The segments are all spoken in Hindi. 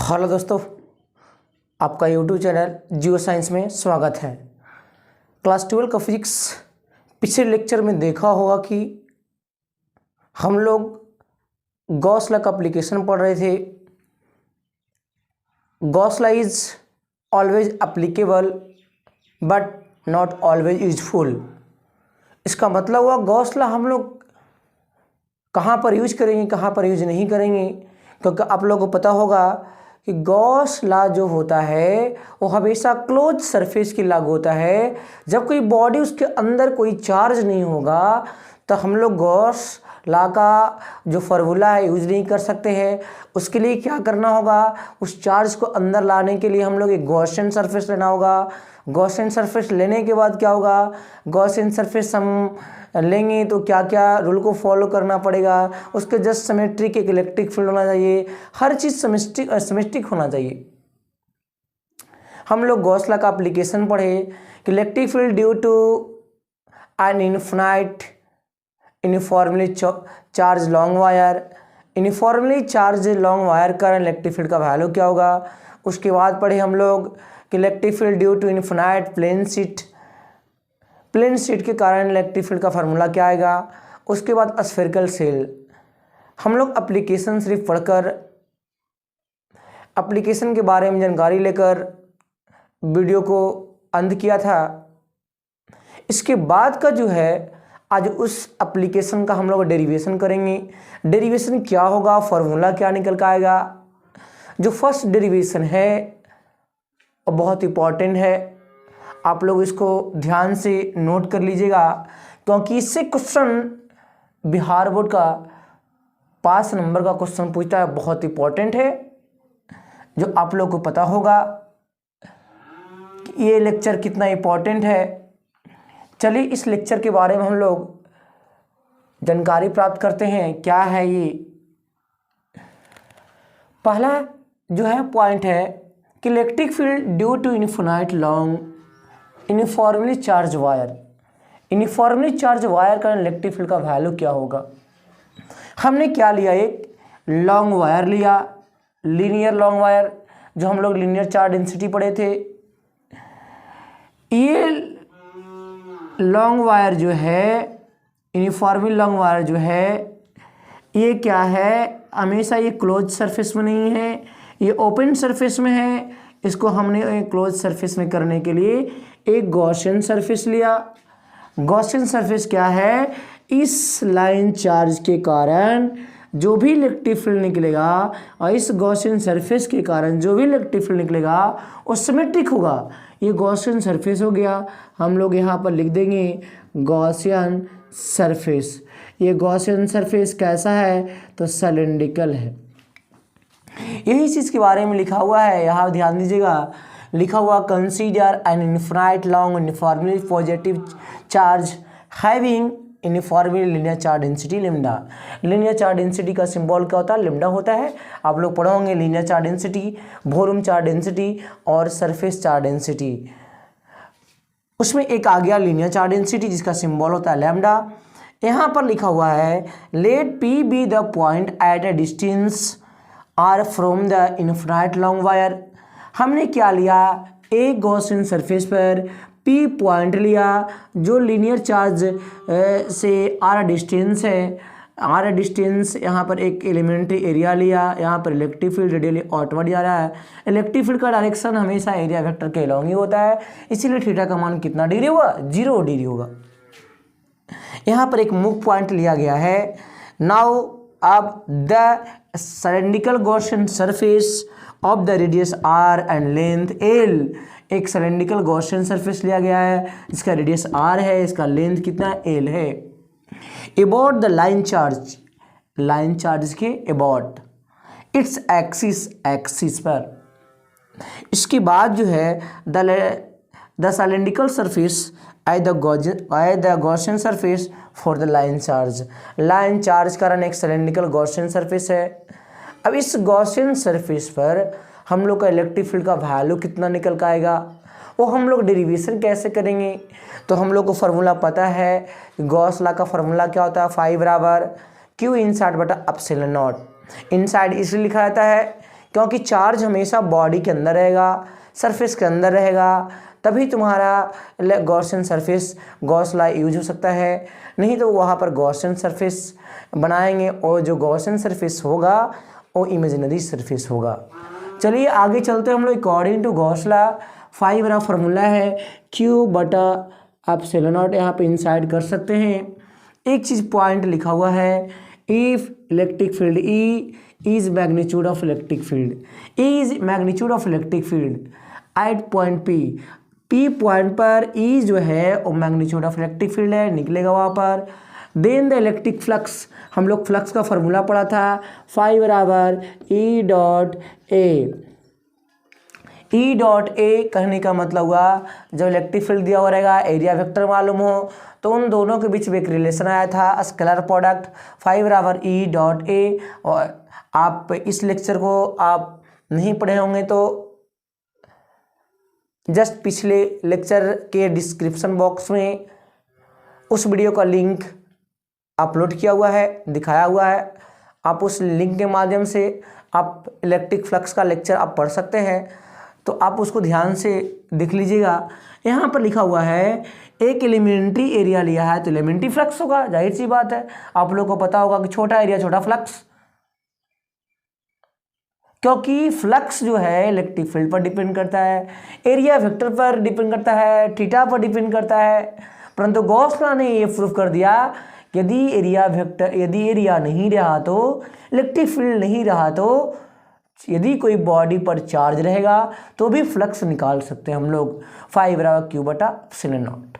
हेलो दोस्तों, आपका यूट्यूब चैनल जियो साइंस में स्वागत है। क्लास 12 का फिजिक्स पिछले लेक्चर में देखा होगा कि हम लोग गॉस लॉ का एप्लीकेशन पढ़ रहे थे। Gauss law is always applicable but not always useful. इसका मतलब हुआ गॉस लॉ हम लोग कहाँ पर यूज करेंगे, कहाँ पर यूज नहीं करेंगे, क्योंकि आप लोगों को पता होगा कि गॉस लॉ जो होता है वो हमेशा क्लोज सरफेस की लागू होता है। जब कोई बॉडी उसके अंदर कोई चार्ज नहीं होगा तो हम लोग गॉस लॉ का जो फार्मूला है यूज नहीं कर सकते हैं। उसके लिए क्या करना होगा, उस चार्ज को अंदर लाने के लिए हम लोग एक गॉसियन सरफेस लेना होगा। गॉसियन सरफेस लेने के बाद क्या होगा, गॉसियन सरफेस हम लेंगे तो क्या क्या रूल को फॉलो करना पड़ेगा। उसके जस्ट सिमेट्रिक एक इलेक्ट्रिक फील्ड होना चाहिए, हर चीज़ सिमेट्रिक होना चाहिए। हम लोग गॉस लॉ का एप्लीकेशन पढ़े कि electric field due to an infinite uniformly charge long wire, uniformly charge long wire का इलेक्ट्रिक फील्ड का वैल्यू क्या होगा। उसके बाद पढ़े हम लोग कि electric field due to infinite plane sheet के कारण इलेक्ट्रिक फील्ड का फार्मूला क्या आएगा। उसके बाद स्फेरिकल सेल। हम लोग एप्लीकेशन सिर्फ पढ़कर, एप्लीकेशन के बारे में जानकारी लेकर वीडियो को अंत किया था। इसके बाद का जो है आज उस एप्लीकेशन का हम लोग डेरिवेशन करेंगे। डेरिवेशन क्या होगा, फार्मूला क्या निकल कर आएगा। जो फर्स्ट डेरिवेशन है वो बहुत इंपॉर्टेंट है, आप लोग इसको ध्यान से नोट कर लीजिएगा, क्योंकि इससे क्वेश्चन बिहार बोर्ड का 5 नंबर का क्वेश्चन पूछता है, बहुत इंपॉर्टेंट है। जो आप लोग को पता होगा कि ये लेक्चर कितना इंपॉर्टेंट है। चलिए इस लेक्चर के बारे में हम लोग जानकारी प्राप्त करते हैं, क्या है ये। पहला जो है पॉइंट है कि electric field due to infinite long uniformly charge wire, uniformly charge wire का इलेक्ट्रिक फील्ड का वैल्यू क्या होगा। हमने क्या लिया, एक लॉन्ग वायर लिया, लीनियर लॉन्ग वायर, जो हम लोग लीनियर चार्ज डेंसिटी पढ़े थे। ये लॉन्ग वायर जो है, यूनिफॉर्मली लॉन्ग वायर जो है, ये क्या है, हमेशा ये क्लोज सरफेस में नहीं है, ये ओपन सरफेस में है। इसको हमने क्लोज सरफेस में करने के लिए एक गॉसियन सरफेस लिया। गॉसियन सरफेस क्या है, इस लाइन चार्ज के कारण जो भी इलेक्ट्रिक फील्ड निकलेगा और इस गॉसियन सरफेस के कारण जो भी इलेक्ट्रिक फील्ड निकलेगा वो सिमेट्रिक होगा। ये गॉसियन सरफेस हो गया, हम लोग यहाँ पर लिख देंगे गॉसियन सरफेस। ये गॉसियन सरफेस कैसा है, तो सिलिंड्रिकल है। यही चीज़ के बारे में लिखा हुआ है, यहाँ ध्यान दीजिएगा। लिखा हुआ consider an infinite long uniformly positive charge having uniformly linear charge density lambda. Linear charge density का सिंबल क्या होता है, लैम्डा होता है। आप लोग पढ़ोगे linear charge density, volume charge density और सरफेस चार्ज डेंसिटी। उसमें एक आ गया लीनियर चार्ज डेंसिटी जिसका सिंबल होता है लैम्डा। यहाँ पर लिखा हुआ है let P be the point at a distance R from the infinite long wire. हमने क्या लिया, एक गॉसियन सरफेस पर पी पॉइंट लिया जो लीनियर चार्ज से आर डिस्टेंस है। आर डिस्टेंस, यहाँ पर एक एलिमेंट्री एरिया लिया, यहाँ पर इलेक्ट्रिक फील्ड रेडियली आउटवर्ड जा रहा है। इलेक्ट्रिक फील्ड का डायरेक्शन हमेशा एरिया वेक्टर के अलॉन्ग ही होता है, इसीलिए थीटा का मान कितना डिग्री होगा, 0 डिग्री होगा। यहाँ पर एक मुख्य पॉइंट लिया गया है। नाउ अब the cylindrical Gaussian surface of the radius r and length l। एक सिलेंड्रिकल गॉसियन सरफेस लिया गया है, इसका रेडियस r है, इसका लेंथ कितना l है। अबाउट द लाइन चार्ज के अबाउट इट्स एक्सिस पर। इसके बाद जो है the cylindrical surface at the Gaussian surface for the line charge कारण एक सिलेंड्रिकल गॉसियन सरफेस है। अब इस गॉसियन सरफेस पर हम लोग का इलेक्ट्रिक फील्ड का वैल्यू कितना निकल कर आएगा, वो हम लोग डेरिवेशन कैसे करेंगे। तो हम लोग को फार्मूला पता है, गॉस लॉ का फार्मूला क्या होता है, फाई बराबर क्यू इनसाइड बटा एप्सिलॉन नॉट। इनसाइड इसलिए लिखा जाता है क्योंकि चार्ज हमेशा बॉडी के अंदर रहेगा, सरफेस के अंदर रहेगा, तभी तुम्हारा Gaussian surface Gauss law use हो सकता है, नहीं तो वहाँ पर गॉसियन सरफेस बनाएंगे और जो गॉसियन सरफेस होगा वो इमेजिनरी सरफेस होगा। चलिए आगे चलते हैं हम लोग। According to Gauss law phi बड़ा फार्मूला है क्यू बटा एप्सिलॉन नॉट, यहाँ पे इंसाइड कर सकते हैं। एक चीज़ पॉइंट लिखा हुआ है, if electric field E is magnitude of electric field, E is magnitude of electric field at point P point पर ई जो है वो मैग्नीट्यूड ऑफ इलेक्ट्रिक फील्ड है, निकलेगा वहाँ पर। देन द इलेक्ट्रिक फ्लक्स, हम लोग फ्लक्स का फॉर्मूला पढ़ा था, फाई बराबर E dot A. E dot A कहने का मतलब हुआ जब इलेक्ट्रिक फील्ड दिया हुआ रहेगा, एरिया वेक्टर मालूम हो, तो उन दोनों के बीच में एक रिलेशन आया था स्केलर प्रोडक्ट, फाई बराबर ई डॉट ए। और आप इस लेक्चर को आप नहीं पढ़े होंगे तो जस्ट पिछले लेक्चर के डिस्क्रिप्शन बॉक्स में उस वीडियो का लिंक अपलोड किया हुआ है, दिखाया हुआ है। आप उस लिंक के माध्यम से आप इलेक्ट्रिक फ्लक्स का लेक्चर आप पढ़ सकते हैं, तो आप उसको ध्यान से देख लीजिएगा। यहाँ पर लिखा हुआ है एक एलिमेंट्री एरिया लिया है तो एलिमेंट्री फ्लक्स होगा, जाहिर सी बात है। आप लोगों को पता होगा कि छोटा एरिया छोटा फ्लक्स, क्योंकि फ्लक्स जो है इलेक्ट्रिक फील्ड पर डिपेंड करता है, एरिया वेक्टर पर डिपेंड करता है, थीटा पर डिपेंड करता है। परंतु गॉस लॉ ने ये प्रूफ कर दिया यदि एरिया नहीं रहा तो इलेक्ट्रिक फील्ड नहीं रहा तो यदि कोई बॉडी पर चार्ज रहेगा तो भी फ्लक्स निकाल सकते हैं हम लोग, फाई बराबर क्यू बटा एप्सिलॉन नॉट।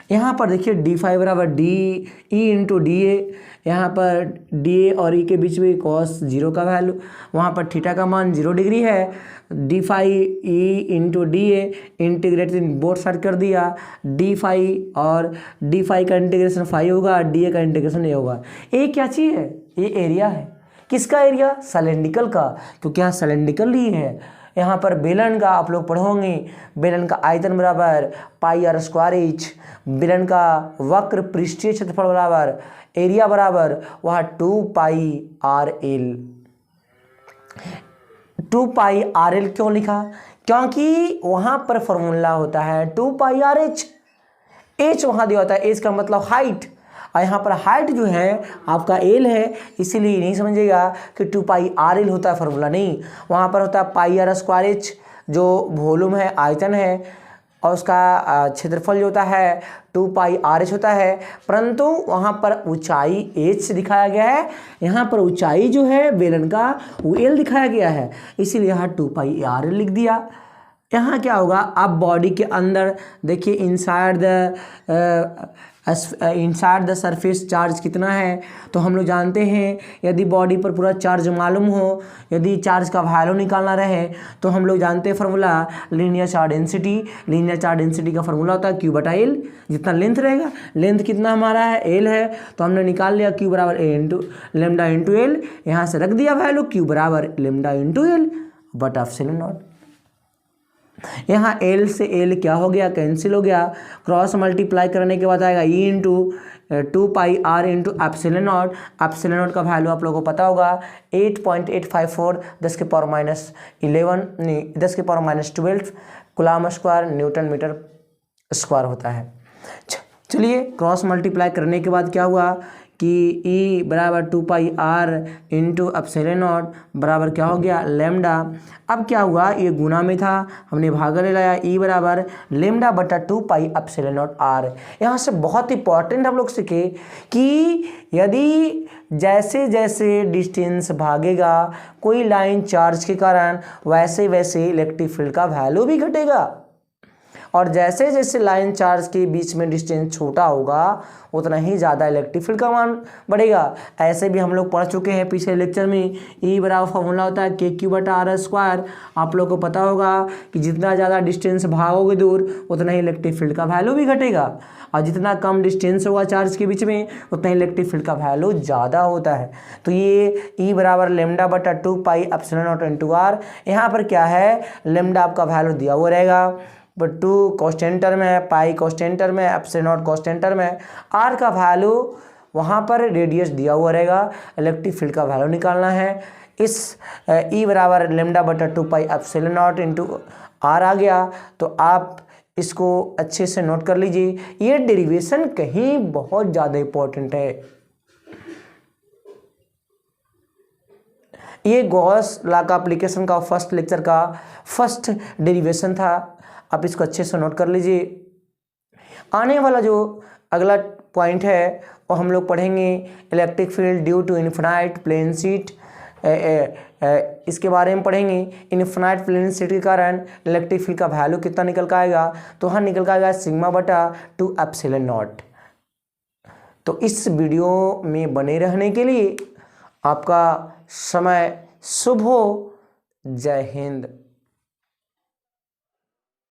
यहाँ पर देखिए डी फाई बराबर डी ई इंटू डी ए, यहाँ पर डी ए और ई के बीच में कॉस जीरो का वैल्यू, वहाँ पर थीटा का मान 0 डिग्री है। D phi E into D A integrated both side कर दिया, डी फाई और डी फाई का इंटीग्रेशन फाई होगा, डी ए का इंटीग्रेशन ए होगा। ए क्या चीज़ है? ये एरिया है। किसका एरिया? सिलेंड्रिकल का, क्योंकि यहाँ सिलेंड्रिकल ही है। यहाँ पर बेलन का आप लोग पढ़ोगे, बेलन का आयतन बराबर पाई आर स्क्वायर एच, बेलन का वक्र पृष्ठीय क्षेत्रफल बराबर एरिया बराबर वहाँ 2 pi R L. 2 pi R L क्यों लिखा? क्योंकि वहाँ पर फॉर्मूला होता है 2 पाई आर एच, एच वहाँ दिया होता है, एच का मतलब हाइट, और यहाँ पर हाइट जो है आपका एल है, इसीलिए नहीं समझिएगा कि 2 पाई आर एल होता है फॉर्मूला, नहीं, वहाँ पर होता है पाई आर स्क्वायर एच जो वॉल्यूम है, आयतन है, और उसका क्षेत्रफल जो होता है 2 पाई आर एच होता है। परंतु वहाँ पर ऊंचाई एच से दिखाया गया है, यहाँ पर ऊंचाई जो है बेलन का वो एल दिखाया गया है, इसीलिए यहाँ 2 पाई आर एल लिख दिया। यहाँ क्या होगा, आप बॉडी के अंदर देखिए इनसाइड द सरफेस चार्ज कितना है, तो हम लोग जानते हैं यदि बॉडी पर पूरा चार्ज मालूम हो, यदि चार्ज का वैल्यू निकालना रहे तो हम लोग जानते हैं formula linear charge density. Linear charge density का फार्मूला होता है क्यू बटा एल, जितना लेंथ रहेगा, लेंथ कितना हमारा है एल है, तो हमने निकाल लिया क्यू बराबर ए इंटू लेमडा इंटू एल, यहाँ से रख दिया वैल्यू क्यू बराबर लेमडा इंटू एल बटा एप्सिलॉन नॉट। यहाँ एल से एल क्या हो गया, कैंसिल हो गया, क्रॉस मल्टीप्लाई करने के बाद आएगा E into 2 pi R into epsilon nought. Epsilon nought का वैल्यू आप लोगों को पता होगा 8.854 10 के पावर माइनस 11 नहीं 10 के power minus 12 coulomb square newton metre square होता है। चलिए क्रॉस मल्टीप्लाई करने के बाद क्या हुआ कि E बराबर 2 pi R into epsilon not बराबर क्या हो गया लेमडा। अब क्या हुआ, ये गुना में था, हमने भागा ले लाया, E बराबर लेमडा बटा 2 पाई एप्सिलॉन नॉट आर। यहाँ से बहुत इंपॉर्टेंट हम लोग सीखे कि यदि जैसे जैसे डिस्टेंस भागेगा कोई लाइन चार्ज के कारण, वैसे वैसे इलेक्ट्रिक फील्ड का वैल्यू भी घटेगा, और जैसे जैसे लाइन चार्ज के बीच में डिस्टेंस छोटा होगा उतना ही ज़्यादा इलेक्ट्रिक फील्ड का मान बढ़ेगा। ऐसे भी हम लोग पढ़ चुके हैं पिछले लेक्चर में, ई बराबर फॉर्मूला होता है के क्यू बटा आर स्क्वायर। आप लोग को पता होगा कि जितना ज़्यादा डिस्टेंस भागोगे दूर उतना ही इलेक्ट्रिक फील्ड का वैल्यू भी घटेगा, और जितना कम डिस्टेंस होगा चार्ज के बीच में उतना ही इलेक्ट्रिक फील्ड का वैल्यू ज़्यादा होता है। तो ये ई बराबर लेमडा बटा 2 pi epsilon not into R. यहाँ पर क्या है, लेमडा आपका वैल्यू दिया हुआ रहेगा, बट 2 कांस्टेंट टर्म है, पाई कांस्टेंट टर्म है, एप्सिलॉन नॉट कांस्टेंट टर्म है, आर का वैल्यू वहाँ पर रेडियस दिया हुआ रहेगा, इलेक्ट्रिक फील्ड का वैल्यू निकालना है। इस ई बराबर लेमडा बटा 2 pi epsilon not into R आ गया। तो आप इसको अच्छे से नोट कर लीजिए, ये डेरिवेशन कहीं बहुत ज़्यादा इंपॉर्टेंट है। ये गॉस लॉ का एप्लीकेशन का फर्स्ट लेक्चर का फर्स्ट डेरिवेशन था, आप इसको अच्छे से नोट कर लीजिए। आने वाला जो अगला पॉइंट है वो हम लोग पढ़ेंगे electric field due to infinite plane sheet, इसके बारे में पढ़ेंगे। इन्फिनाइट प्लेन शीट के कारण इलेक्ट्रिक फील्ड का वैल्यू कितना निकल के आएगा, तो हाँ निकल के आएगा सिग्मा बटा 2 एप्सिलॉन नॉट। तो इस वीडियो में बने रहने के लिए आपका समय शुभ हो। जय हिंद।